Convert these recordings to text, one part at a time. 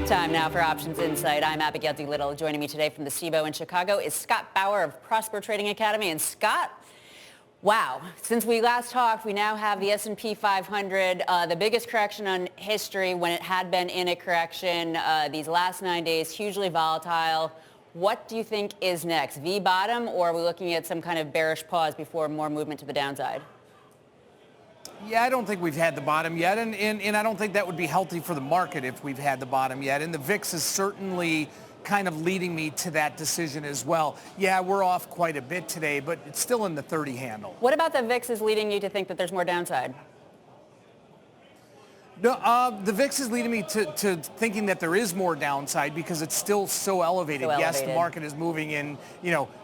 Time now for Options Insight. I'm Abigail Doolittle. Joining me today from the CBOE in Chicago is Scott Bauer of Prosper Trading Academy. And Scott, wow, since we last talked, we now have the S&P 500, the biggest correction on history when it had been in a correction. These last 9 days, hugely volatile. What do you think is next? V bottom, or are we looking at some kind of bearish pause before more movement to the downside? Yeah, I don't think we've had the bottom yet, and I don't think that would be healthy for the market if we've had the bottom yet. And the VIX is certainly kind of leading me to that decision as well. Yeah, we're off quite a bit today, but it's still in the 30 handle. What about the VIX is leading you to think that there's more downside? No, the VIX is leading me to thinking that there is more downside because it's still so elevated. Yes, the market is moving in,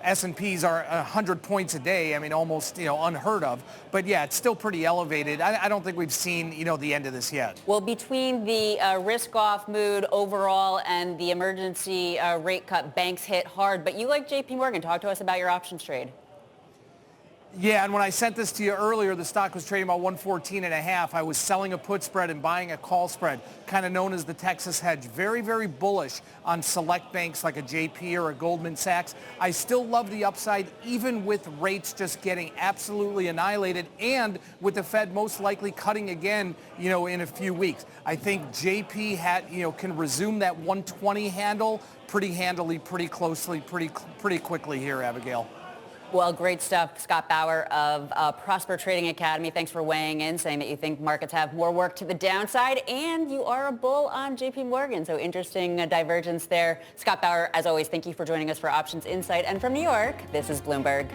S&Ps are 100 points a day. I mean, almost, unheard of. But yeah, it's still pretty elevated. I don't think we've seen, the end of this yet. Well, between the risk-off mood overall and the emergency rate cut, banks hit hard. But you like JP Morgan. Talk to us about your options trade. Yeah, and when I sent this to you earlier, the stock was trading about 114.5. I was selling a put spread and buying a call spread, kind of known as the Texas hedge. Very, very bullish on select banks like a JP or a Goldman Sachs. I still love the upside, even with rates just getting absolutely annihilated and with the Fed most likely cutting again, in a few weeks. I think JP can resume that 120 handle pretty handily, pretty closely, pretty quickly here, Abigail. Well, great stuff. Scott Bauer of Prosper Trading Academy. Thanks for weighing in, saying that you think markets have more work to the downside, and you are a bull on JP Morgan. So interesting divergence there. Scott Bauer, as always, thank you for joining us for Options Insight. And from New York, this is Bloomberg.